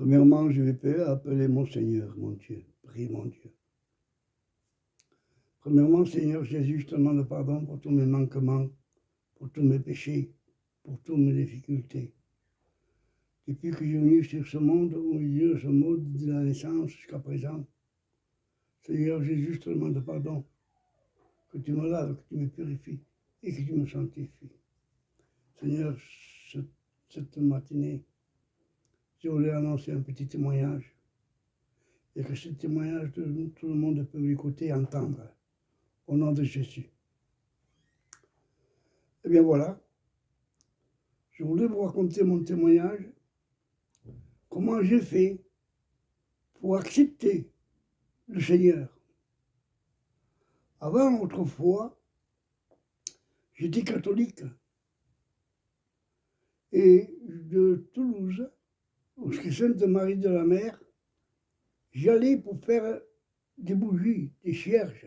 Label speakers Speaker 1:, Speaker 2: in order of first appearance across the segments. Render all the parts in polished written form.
Speaker 1: Premièrement, je vais appeler mon Seigneur, mon Dieu. Prie mon Dieu. Premièrement, Seigneur Jésus, je te demande pardon pour tous mes manquements, pour tous mes péchés, pour toutes mes difficultés. Depuis que je suis venu sur ce monde, au milieu de ce monde de la naissance jusqu'à présent, Seigneur Jésus, je te demande pardon, que tu me laves, que tu me purifies et que tu me sanctifies. Seigneur, cette matinée, je voulais annoncer un petit témoignage et que ce témoignage, tout le monde peut l'écouter et entendre. Au nom de Jésus. Eh bien voilà, je voulais vous raconter mon témoignage, comment j'ai fait pour accepter le Seigneur. Avant, autrefois, j'étais catholique et de Toulouse, au Sainte-Marie de la Mer, j'allais pour faire des bougies, des cierges,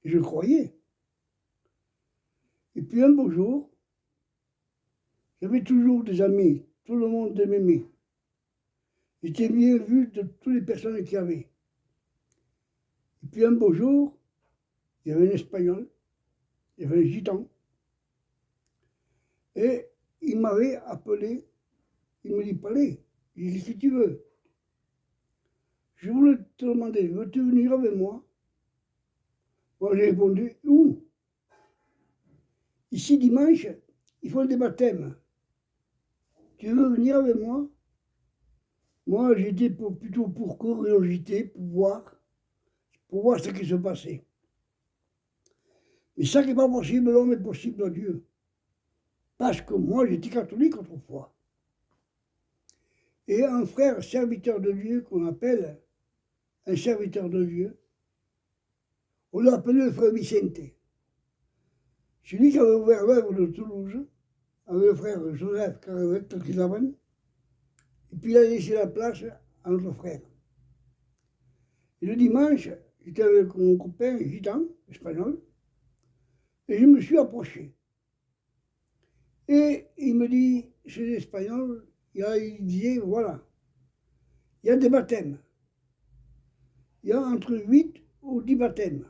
Speaker 1: et je croyais. Et puis un beau jour, j'avais toujours des amis, tout le monde m'aimait. J'étais bien vu de toutes les personnes qu'il y avait. Et puis un beau jour, il y avait un Espagnol, il y avait un Gitan, et il m'avait appelé, il me dit, Palais, j'ai dit, qu'est-ce que tu veux? Je voulais te demander, veux-tu venir avec moi? Moi j'ai répondu, où? Ici dimanche, il faut des baptêmes. Tu veux venir avec moi? Moi j'étais plutôt pour curiosité, pour voir ce qui se passait. Mais ça n'est pas possible, l'homme est possible à Dieu. Parce que moi j'étais catholique autrefois. Et un frère serviteur de Dieu qu'on appelle un serviteur de Dieu, on l'a appelé le frère Vicente. Celui qui avait ouvert l'œuvre de Toulouse, avec le frère Joseph Caravette qui l'amène, et puis il a laissé la place à notre frère. Et le dimanche, j'étais avec mon copain gitan, espagnol, et je me suis approché. Et il me dit, chez l'Espagnol, il disait, voilà, il y a des baptêmes. Il y a entre 8 ou 10 baptêmes.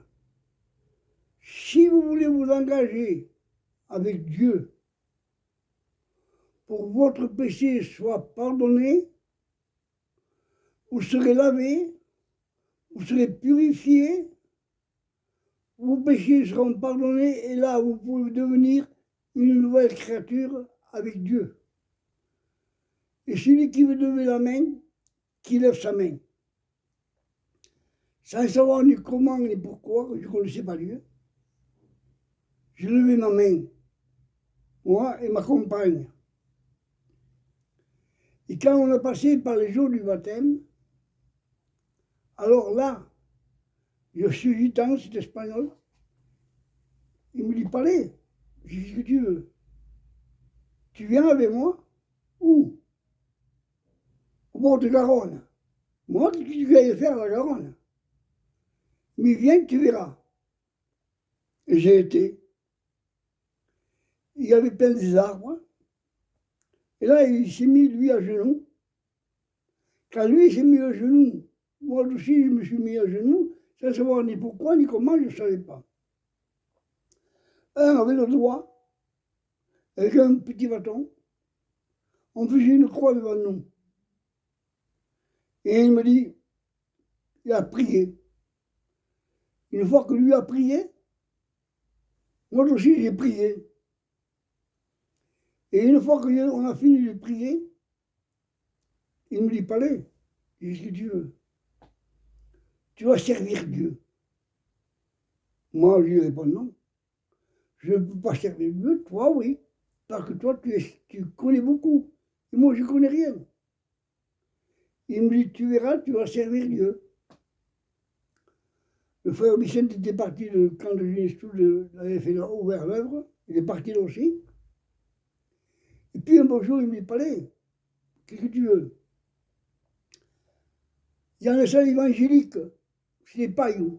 Speaker 1: Si vous voulez vous engager avec Dieu pour que votre péché soit pardonné, vous serez lavé, vous serez purifié, vos péchés seront pardonnés et là vous pouvez devenir une nouvelle créature avec Dieu. Et celui qui veut lever la main, qui lève sa main. Sans savoir ni comment ni pourquoi, je ne connaissais pas Dieu. J'ai levé ma main, moi et ma compagne. Et quand on a passé par les jours du baptême, alors là, je suis gitan, c'est espagnol. Il me dit, Palais, j'ai dit, ce que tu veux. Tu viens avec moi? Où? Au bord de Garonne. Moi, qu'est-ce que tu vas faire à la Garonne? Mais viens, tu verras. Et j'ai été. Il y avait plein des arbres. Et là, il s'est mis, lui, à genoux. Quand lui s'est mis à genoux, moi aussi, je me suis mis à genoux, sans savoir ni pourquoi, ni comment, je ne savais pas. Un avait le doigt, avec un petit bâton. On faisait une croix devant nous. Et il me dit, il a prié. Une fois que lui a prié, moi aussi j'ai prié. Et une fois qu'on a fini de prier, il me dit, Palais, qu'est-ce que tu veux? Tu vas servir Dieu. Moi, je lui réponds non. Je ne peux pas servir Dieu, toi oui. Parce que toi, tu connais beaucoup. Et moi, je ne connais rien. Il me dit, tu verras, tu vas servir Dieu. Le frère Vicente était parti de camp de Genestou, il avait fait ouvert l'œuvre, il est parti là aussi. Et puis un beau jour, il me dit, Palais, qu'est-ce que tu veux? Il y a un salle évangélique, c'est les païens,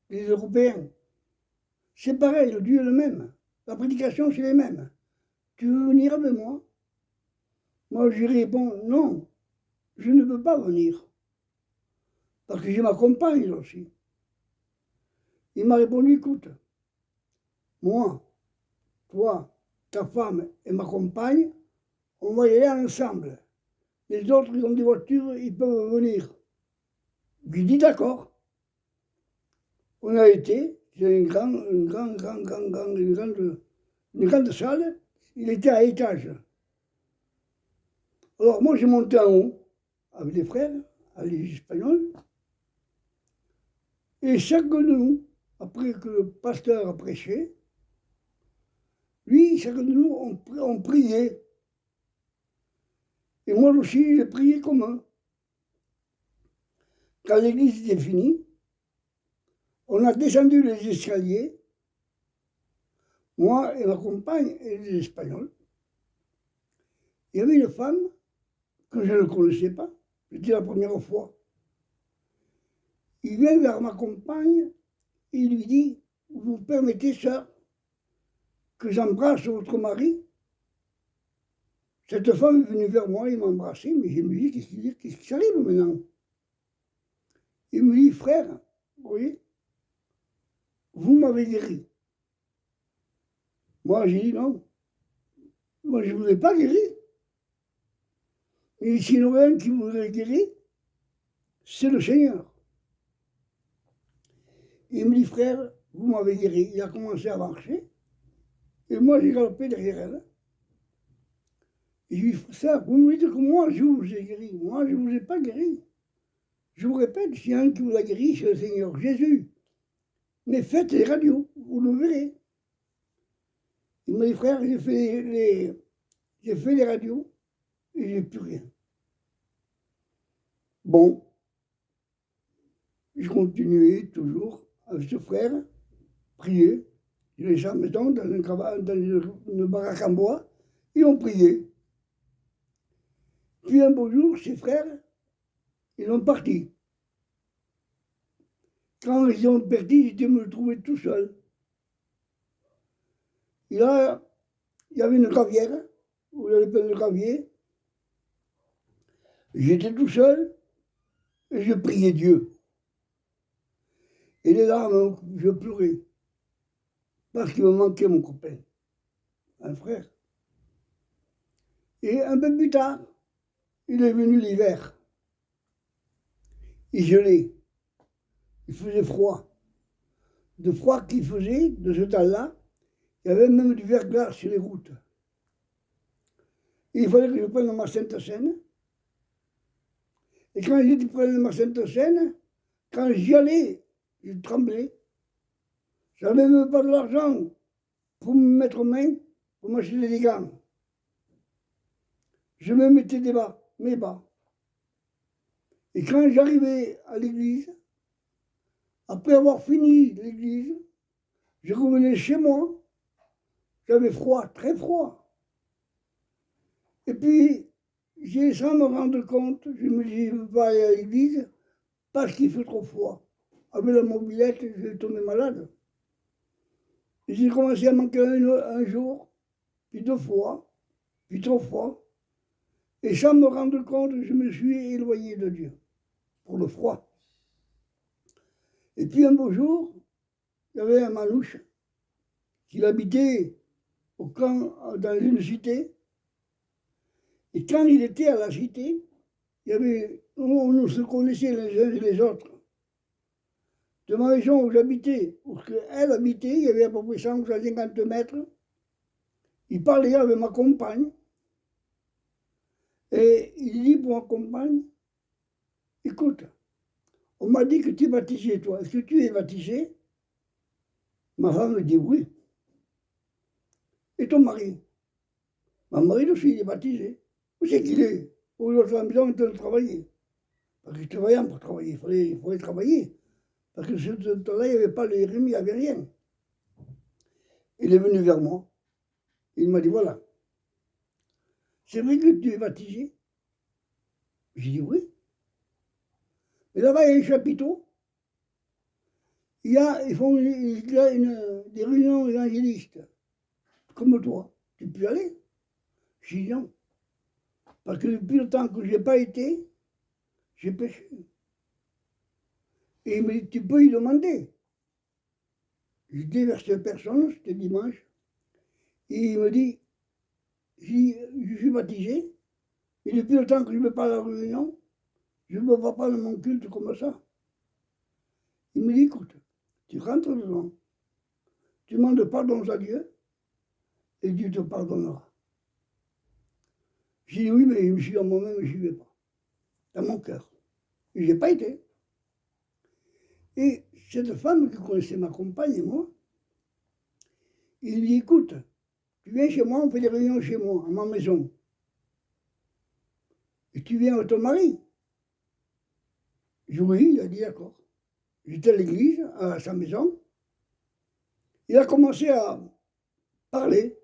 Speaker 1: les Européens. C'est pareil, le Dieu est le même. La prédication, c'est les mêmes. Tu veux venir avec moi? Moi, je réponds, non, je ne peux pas venir. Parce que j'ai ma compagne aussi. Il m'a répondu, écoute, moi, toi, ta femme et ma compagne, on va y aller ensemble. Les autres, ils ont des voitures, ils peuvent venir. J'ai dit d'accord. On a été, c'est une grande salle. Il était à étage. Alors moi, j'ai monté en haut avec les frères, avec les Espagnols. Et chacun de nous, après que le pasteur a prêché, lui, chacun de nous, on priait. Et moi aussi, j'ai prié comme eux. Quand l'église était finie, on a descendu les escaliers, moi et ma compagne et les Espagnols. Il y avait une femme que je ne connaissais pas, c'était la première fois. Il vient vers ma compagne et il lui dit, vous permettez, sœur, que j'embrasse votre mari? Cette femme est venue vers moi, il m'a embrassé, mais je me dis, qu'est-ce qui s'arrive maintenant? Il me dit, frère, vous voyez, vous m'avez guéri. Moi, j'ai dit non. Moi, je ne vous ai pas guéri. Mais s'il y en a un qui vous a guéri, c'est le Seigneur. Il me dit, frère, vous m'avez guéri. Il a commencé à marcher. Et moi, j'ai galopé derrière elle. Et je lui dis, ça, vous me dites que moi, je vous ai guéri. Moi, je ne vous ai pas guéri. Je vous répète, s'il y a un qui vous a guéri, c'est le Seigneur Jésus. Mais faites les radios, vous le verrez. Il m'a dit, frère, j'ai fait les radios et j'ai plus rien. Bon, je continuais toujours avec ce frère, prier. Je les à la maison, dans une baraque en bois, et on priait. Puis un beau jour, ces frères, ils sont partis. Quand ils sont partis, j'étais me trouver tout seul. Et là, il y avait une gravière, où il y avait plein de gravier. J'étais tout seul, et je priais Dieu. Et les larmes, je pleurais. Parce qu'il me manquait mon copain, un frère. Et un peu plus tard, il est venu l'hiver. Il gelait. Il faisait froid. De froid qu'il faisait, de ce temps-là, il y avait même du verglas sur les routes. Et il fallait que je prenne ma Sainte Seine. Et quand j'étais près de ma Sainte Seine, quand j'y allais, je tremblais. Je n'avais même pas de l'argent pour me mettre aux mains, pour m'acheter des gants. Je me mettais mes bas. Et quand j'arrivais à l'église, après avoir fini l'église, je revenais chez moi, j'avais froid, très froid. Et puis, sans me rendre compte, je me dis, je ne veux pas aller à l'église parce qu'il fait trop froid. Avec la mobilette, je vais tomber malade. Et j'ai commencé à manquer un jour, puis 2 fois, puis 3 fois. Et sans me rendre compte, je me suis éloigné de Dieu, pour le froid. Et puis un beau jour, il y avait un manouche qui habitait au camp, dans une cité. Et quand il était à la cité, on se connaissait les uns et les autres. De ma maison où j'habitais, où elle habitait, il y avait à peu près 150 mètres. Il parlait avec ma compagne. Et il dit pour ma compagne, écoute, on m'a dit que tu es baptisé, toi. Est-ce que tu es baptisé? Ma femme me dit oui. Et ton mari? Ma mari aussi, il est baptisé. Où c'est qu'il est? Où il est à la maison en train de travailler. Parce que j'étais vaillant pour travailler, il fallait travailler. Parce que ce temps-là, il n'y avait pas les rimes, il n'y avait rien. Il est venu vers moi. Il m'a dit, voilà. C'est vrai que tu es baptisé? J'ai dit oui. Mais là-bas, il y a un chapiteau. Ils font des réunions évangélistes. Comme toi. Tu peux y aller? J'ai dit non. Parce que depuis le temps que je n'ai pas été, j'ai péché. Et il me dit, tu peux y demander. Je dis vers cette personne, c'était dimanche, et il me dit, je suis baptisé, et depuis le temps que je ne vais pas à la réunion, je ne me vois pas dans mon culte comme ça. Il me dit, écoute, tu rentres dedans, tu demandes pardon à Dieu, et Dieu te pardonnera. J'ai dit oui, mais je me suis dit à moi-même, je n'y vais pas, dans mon cœur. Et je n'ai pas été. Et cette femme qui connaissait ma compagne et moi, il lui dit, écoute, tu viens chez moi, on fait des réunions chez moi, à ma maison. Et tu viens avec ton mari. Je dis oui, il a dit d'accord. J'étais à l'église, à sa maison. Il a commencé à parler,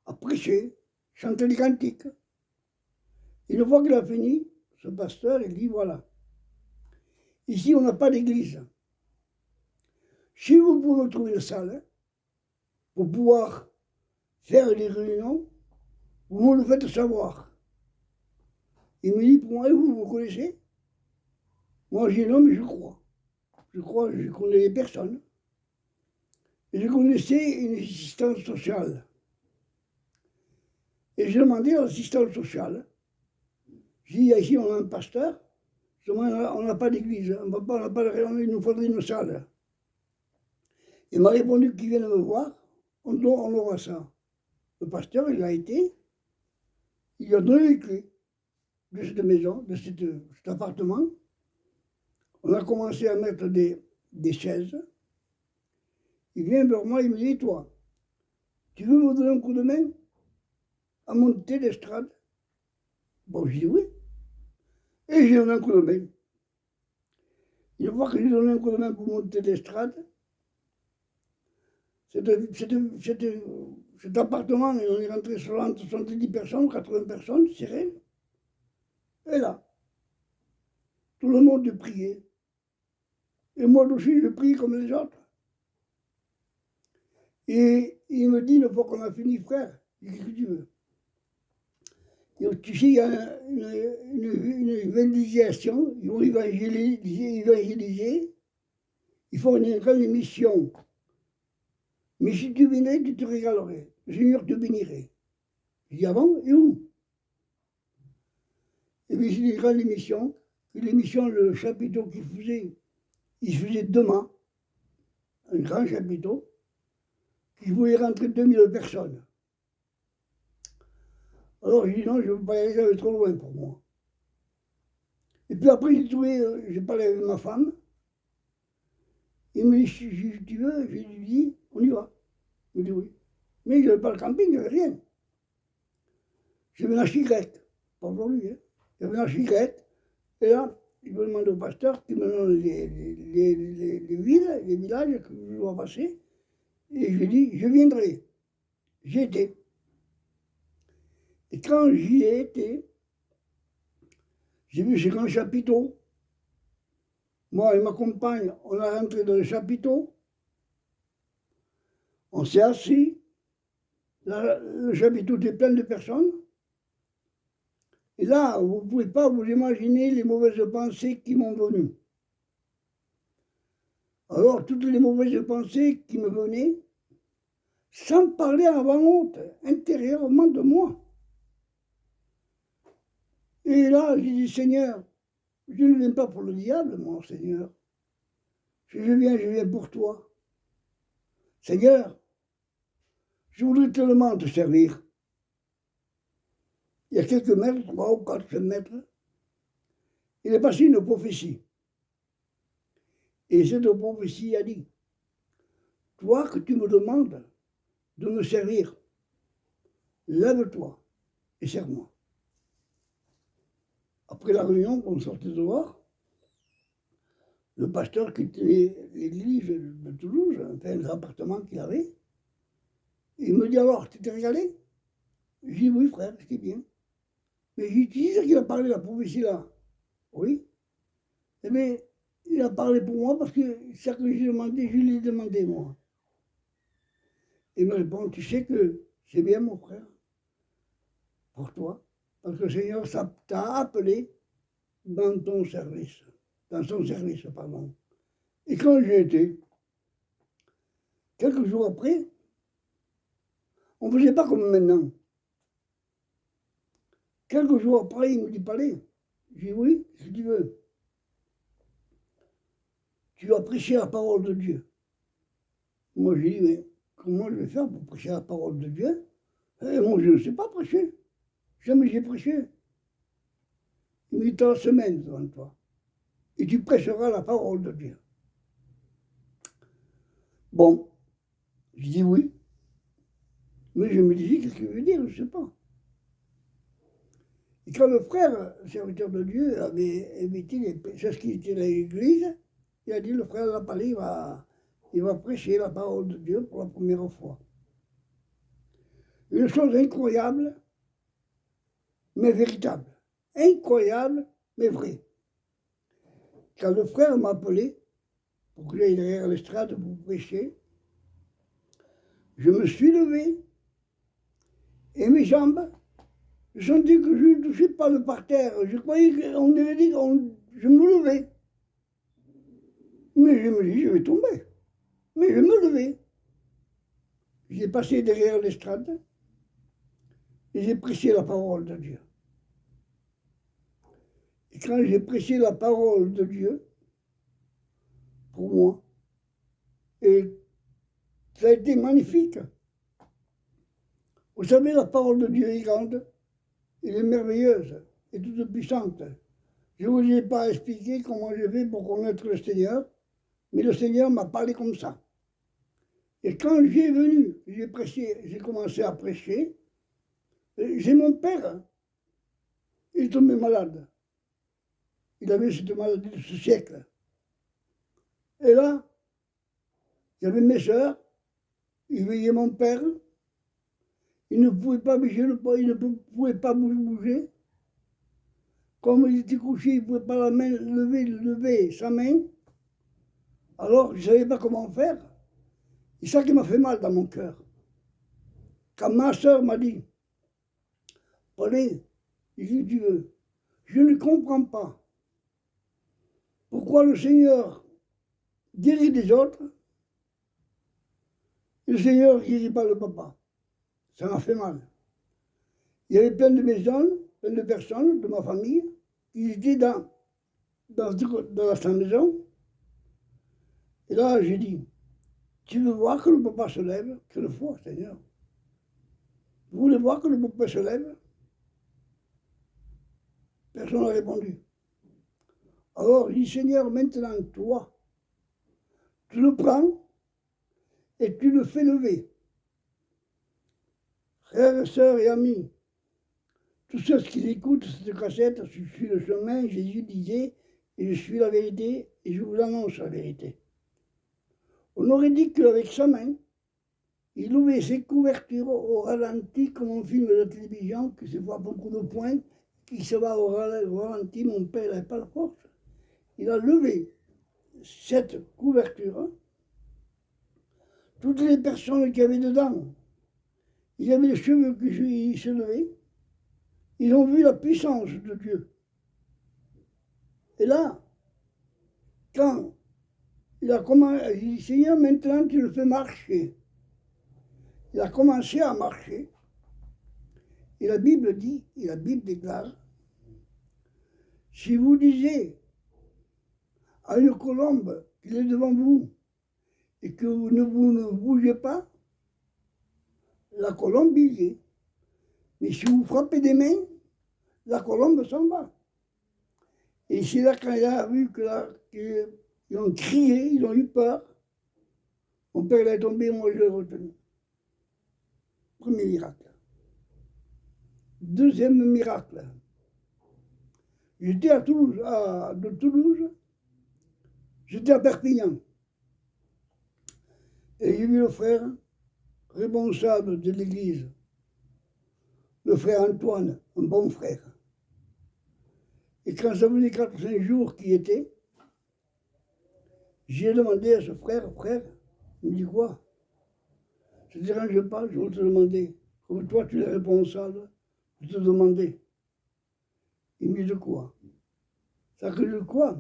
Speaker 1: à prêcher, chanter des cantiques. Une fois qu'il a fini, ce pasteur, il dit voilà, ici on n'a pas d'église. Si vous pouvez trouver une salle pour pouvoir faire des réunions, vous me le faites savoir. Il me dit pour moi, vous connaissez? Moi j'ai dit non, mais je crois. Je crois, je connais les personnes. Et je connaissais une assistante sociale. Et j'ai demandé à l'assistante sociale, j'ai dit ici on a un pasteur, on n'a pas d'église, on n'a pas de réunion, il nous faudrait une salle. Il m'a répondu qu'il vienne me voir, on aura ça. Le pasteur, il a été, il a donné les clés de cette maison, de cet appartement. On a commencé à mettre des chaises. Il vient vers moi, il me dit, toi, tu veux me donner un coup de main à monter l'estrade? Bon, je dis oui. Et j'ai donné un coup de main. Une fois que j'ai donné un coup de main pour monter l'estrade, cet appartement, on est rentré 60, 70 personnes, 80 personnes, serré. Et là, tout le monde priait. Et moi aussi, je prie comme les autres. Et il me dit, une fois qu'on a fini, frère, qu'est-ce que tu veux? Et tu sais, il y a une évangélisation, ils vont évangéliser, ils font une grande émission. Mais si tu viendrais, tu te régalerais. Le Seigneur te bénirait. Je dis, ah bon, et où? Et puis c'est une grande émission. L'émission, le chapiteau qu'il faisait, il faisait 2 mâts, un grand chapiteau, qui voulait rentrer 2000 personnes. Alors j'ai dit non, je ne veux pas y aller, ça va être trop loin pour moi. Et puis après, j'ai parlé avec ma femme. Il me dit, si tu veux, je lui dis, on y va. Il me dit oui. Mais je n'avais pas le camping, je n'avais rien. J'avais la chigrette, pas pour lui, hein. J'avais la chigrette, et là, je me demande au pasteur qui me donne les villes, les villages que je dois passer. Et je lui dis, je viendrai. J'y étais. Et quand j'y ai été, j'ai vu ces grands chapiteaux. Moi et ma compagne, on est rentré dans le chapiteau. On s'est assis. Le chapiteau était plein de personnes. Et là, vous ne pouvez pas vous imaginer les mauvaises pensées qui m'ont venues. Alors, toutes les mauvaises pensées qui me venaient, sans parler à voix haute, intérieurement de moi. Et là, j'ai dit, Seigneur, je ne viens pas pour le diable, mon Seigneur. Si je viens pour toi. Seigneur, je voudrais tellement te servir. Il y a quelques mètres, 3 ou 4 mètres, il est passé une prophétie. Et cette prophétie a dit, toi que tu me demandes de me servir, lève-toi et sers-moi. Après la réunion, on sortait dehors. Le pasteur qui tenait l'église de Toulouse, enfin l'appartement qu'il avait, il me dit alors, tu t'es régalé? Je dis oui frère, c'était bien. Mais j'ai dit, c'est qu'il a parlé de la prophétie là. Oui. Eh bien, il a parlé pour moi parce que ça que j'ai demandé, je l'ai demandé moi. Il me répond, tu sais que c'est bien mon frère, pour toi, parce que le Seigneur t'a appelé dans ton service, dans son service, pardon. Et quand j'y étais, quelques jours après, on ne faisait pas comme maintenant. Quelques jours après, il me dit, parlez. Je dis, oui, si tu veux. Tu vas prêcher la parole de Dieu. Moi, j'ai dit, mais comment je vais faire pour prêcher la parole de Dieu? Et moi, je ne sais pas prêcher. Jamais j'ai prêché. Il me dit, tu as la semaine devant toi. Et tu prêcheras la parole de Dieu. Bon, je dis oui. Mais je me disais, qu'est-ce qu'il veut dire? Je ne sais pas. Et quand le frère, le serviteur de Dieu, avait invité ceux qui étaient à l'église, il a dit, le frère Lapalé, il va prêcher la parole de Dieu pour la première fois. Une chose incroyable, mais véritable. Incroyable, mais vrai. Quand le frère m'a appelé pour que j'aille derrière l'estrade pour prêcher, je me suis levé et mes jambes, je sentais que je ne touchais pas le parterre. Je croyais qu'on devait dire que je me levais. Mais je me dis, je vais tomber. Mais je me levais. J'ai passé derrière l'estrade et j'ai prêché la parole de Dieu. Et quand j'ai prêché la parole de Dieu, pour moi, et ça a été magnifique. Vous savez, la parole de Dieu est grande, elle est merveilleuse et toute puissante. Je ne vous ai pas expliqué comment je fais pour connaître le Seigneur, mais le Seigneur m'a parlé comme ça. Et quand j'ai venu, j'ai prêché, j'ai commencé à prêcher, j'ai mon père, il est tombé malade. Il avait cette maladie de ce siècle. Et là, il y avait mes soeurs, ils veillaient mon père, il ne pouvait pas bouger, il ne pouvait pas bouger. Comme il était couché, il ne pouvait pas lever sa main. Alors, je ne savais pas comment faire. Et ça qui m'a fait mal dans mon cœur. Quand ma soeur m'a dit, Paulin, si tu veux, je ne comprends pas pourquoi le Seigneur guérit des autres et le Seigneur ne guérit pas le papa. Ça m'a fait mal. Il y avait plein de maisons, plein de personnes de ma famille qui étaient dans sa maison. Et là, j'ai dit, tu veux voir que le papa se lève? Quelle foi, Seigneur. Vous voulez voir que le papa se lève? Personne n'a répondu. Alors, je dis, Seigneur, maintenant, toi, tu le prends et tu le fais lever. Frères, sœurs et amis, tous ceux qui écoutent cette cassette, je suis le chemin, Jésus disait, et je suis la vérité, et je vous annonce la vérité. On aurait dit qu'avec sa main, il ouvrait ses couvertures au ralenti, comme un film de télévision, qui se voit beaucoup de points, qui se va au ralenti, mon père n'avait pas la force. Il a levé cette couverture, toutes les personnes qui avaient dedans, ils avaient les cheveux qui se levaient, ils ont vu la puissance de Dieu. Et là, quand il a commencé, il dit, Seigneur, maintenant tu le fais marcher. Il a commencé à marcher. Et la Bible dit, et la Bible déclare, si vous disiez à une colombe qu'il est devant vous et que vous ne bougez pas, la colombe y est. Mais si vous frappez des mains, la colombe s'en va. Et c'est là quand il a vu qu'ils ont crié, ils ont eu peur. Mon père est tombé, moi je l'ai retenu. Premier miracle. Deuxième miracle. J'étais à Toulouse, de Toulouse, j'étais à Perpignan. Et j'ai vu le frère responsable de l'église, le frère Antoine, un bon frère. Et quand ça faisait 4 ou 5 jours qu'il était, j'ai demandé à ce frère, il me dit quoi? Ça ne te dérange pas, je vais te demander. Comme toi, tu es responsable, je te demandais. Il me dit de quoi? Ça que je crois.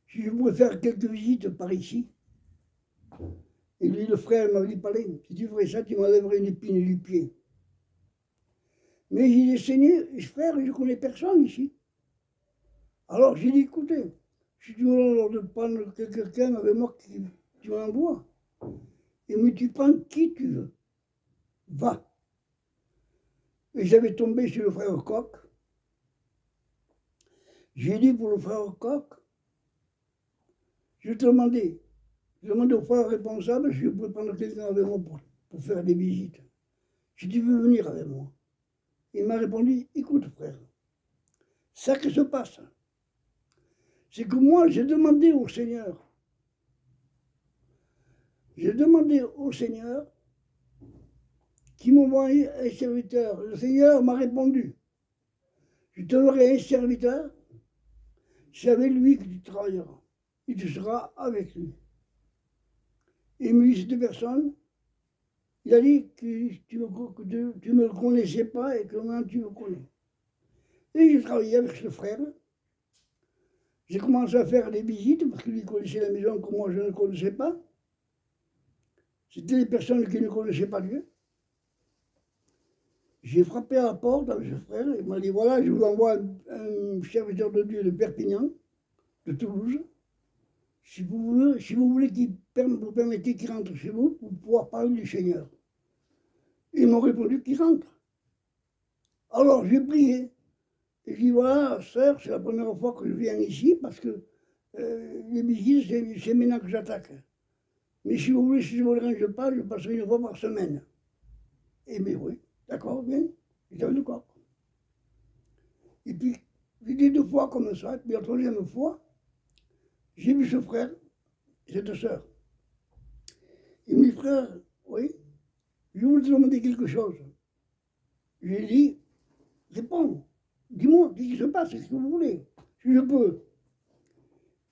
Speaker 1: Si je pouvais faire quelques visites par ici. Et lui, le frère m'avait dit, parlez, si tu ferais ça, tu m'enlèverais une épine du pied. Mais j'ai dit, Seigneur, frère, je ne connais personne ici. Alors j'ai dit, écoutez, si tu me donnes de prendre quelqu'un avec moi, tu m'envoies. Et mais tu prends qui tu veux. Va. Et j'avais tombé sur le frère Coq. J'ai dit pour le frère Coq, je demandais au frère responsable si je pouvais prendre quelqu'un avec moi pour faire des visites. Si tu veux venir avec moi. Il m'a répondu, écoute frère, ça qui se passe, c'est que moi j'ai demandé au Seigneur qui m'envoie un serviteur. Le Seigneur m'a répondu, je te donnerai un serviteur, c'est avec lui que tu travailleras. Et tu seras avec lui. Et il me dit, cette personne, il a dit que tu ne me connaissais pas et que maintenant tu me connais. Et j'ai travaillé avec ce frère. J'ai commencé à faire des visites parce que lui connaissait la maison que moi je ne connaissais pas. C'était des personnes qui ne connaissaient pas Dieu. J'ai frappé à la porte avec ce frère. Il m'a dit, voilà, je vous envoie un serviteur de Dieu de Perpignan, de Toulouse. Si vous voulez qu'il vous permettez qu'il rentre chez vous pour pouvoir parler du Seigneur. Ils m'ont répondu qu'il rentre. Alors j'ai prié. Et je dis, voilà, sœur, c'est la première fois que je viens ici parce que les visites, c'est maintenant que j'attaque. Mais si vous voulez, si je ne vous dérange pas, je passerai une fois par semaine. Et mais oui, d'accord, bien, j'étais d'accord. Et puis, j'ai dit 2 fois comme ça, et puis la 3e fois, j'ai vu ce frère, cette sœur. Il me dit, frère, oui, je voulais te demander quelque chose. J'ai dit, réponds, dis-moi, qu'est-ce qui se passe, qu'est-ce que vous voulez, si je peux.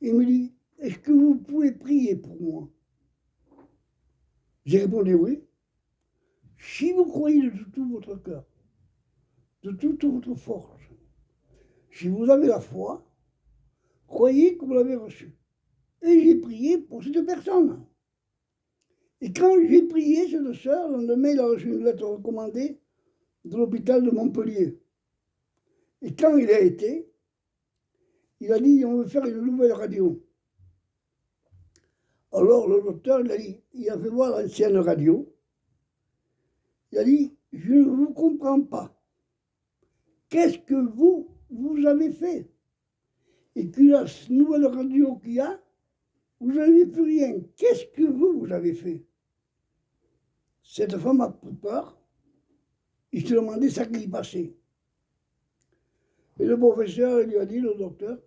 Speaker 1: Il me dit, est-ce que vous pouvez prier pour moi? J'ai répondu oui. Si vous croyez de tout votre cœur, de toute votre force, si vous avez la foi, croyez que vous l'avez reçu. Et j'ai prié pour cette personne. Et quand j'ai prié cette sœur, le lendemain, il a reçu une lettre recommandée de l'hôpital de Montpellier. Et quand il a été, il a dit, on veut faire une nouvelle radio. Alors le docteur, il a fait voir l'ancienne radio. Il a dit, je ne vous comprends pas. Qu'est-ce que vous avez fait? Et que la nouvelle radio qu'il y a, vous n'avez plus rien. Qu'est-ce que vous avez fait? Cette femme a pris peur. Il se demandait ce qui passait. Et le professeur lui a dit, le docteur,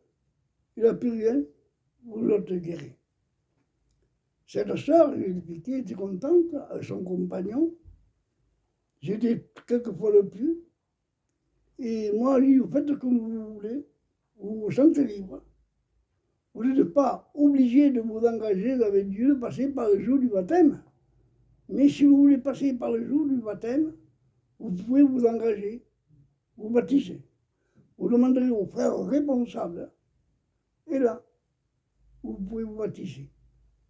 Speaker 1: il n'a plus rien, vous êtes guéri. Cette sœur, je lui ai expliqué, était contente avec son compagnon. J'étais quelquefois le plus. Et moi, je lui ai dit, vous faites comme vous voulez, vous vous sentez libre. Vous n'êtes pas obligé de vous engager avec Dieu, de passer par le jour du baptême. Mais si vous voulez passer par le jour du baptême, vous pouvez vous engager, vous baptiser. Vous demanderez au frère responsable, et là, vous pouvez vous baptiser.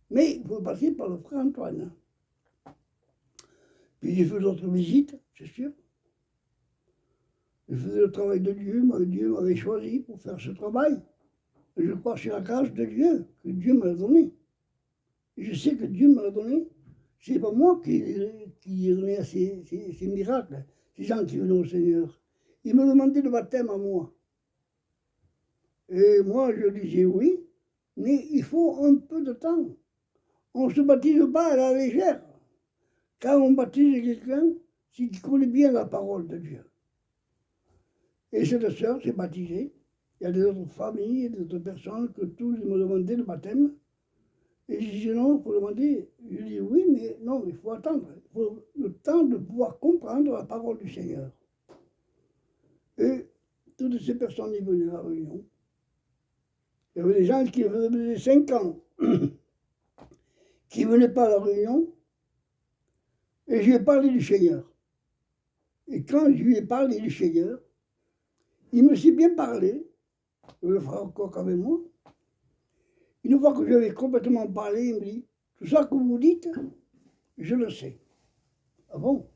Speaker 1: Mais il faut passer par le frère Antoine. Puis j'ai fait d'autres visites, c'est sûr. Je faisais le travail de Dieu, Dieu m'avait choisi pour faire ce travail. Et je crois que c'est la grâce de Dieu que Dieu m'a donné. Et je sais que Dieu m'a donné. Ce n'est pas moi qui ai donné ces miracles, ces gens qui venaient au Seigneur. Ils me demandaient le baptême à moi. Et moi, je disais oui, mais il faut un peu de temps. On ne se baptise pas à la légère. Quand on baptise quelqu'un, c'est qu'il connaît bien la parole de Dieu. Et cette sœur s'est baptisée. Il y a des autres familles, des autres personnes que tous me demandaient le baptême. Et je disais non, il faut demander. Je dis oui, mais non, il faut attendre. Il faut le temps de pouvoir comprendre la parole du Seigneur. Et toutes ces personnes y venaient à la réunion. Il y avait des gens qui faisaient 5 ans qui ne venaient pas à la réunion. Et je lui ai parlé du Seigneur. Et quand je lui ai parlé du Seigneur, il me s'est bien parlé. je le ferai encore qu'avec moi. Une fois que j'avais complètement parlé, il me dit, tout ça que vous dites, je le sais. Ah bon?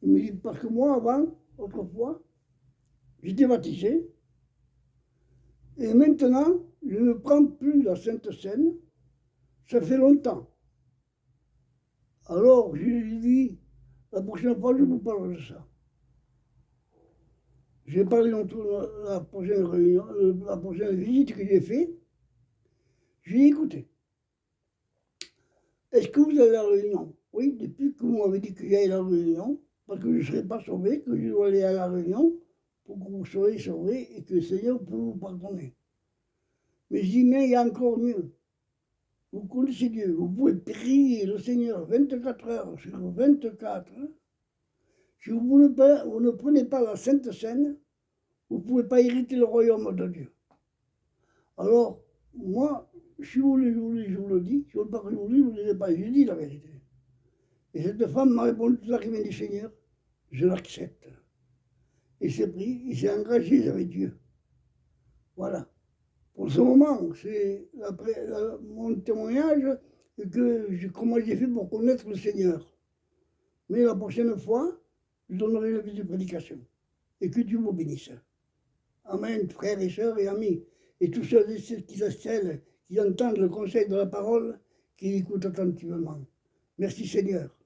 Speaker 1: Il me dit, parce que moi, avant, autrefois, j'étais baptisé, et maintenant, je ne prends plus la Sainte Seine, ça fait longtemps. Alors, je lui dis, la prochaine fois, je vous parle de ça. J'ai parlé dans la prochaine réunion, la prochaine visite que j'ai faite. J'ai dit, écoutez, est-ce que vous allez à la réunion? Oui, depuis que vous m'avez dit que j'aille à la réunion, parce que je ne serai pas sauvé, que je dois aller à la réunion pour que vous soyez sauvés et que le Seigneur peut vous pardonner. Mais je dis, mais il y a encore mieux. Vous connaissez Dieu, vous pouvez prier le Seigneur 24 heures sur 24. Si vous ne prenez pas la Sainte Seine, vous ne pouvez pas hériter le royaume de Dieu. Alors, moi, si vous voulez, je vous le dis. Si vous ne voulez pas que je vous le dise, vous ne le direz pas. Je dis la vérité. Et cette femme m'a répondu tout ça qui vient du Seigneur. Je l'accepte. Et c'est pris, il s'est engagé avec Dieu. Voilà. Pour ce moment, c'est mon témoignage que comment j'ai fait pour connaître le Seigneur. Mais la prochaine fois, je donnerai une visite de prédication. Et que Dieu vous bénisse. Amen, frères et sœurs et amis. Et tous ceux et celles qui entendent le conseil de la parole, qui écoutent attentivement. Merci Seigneur.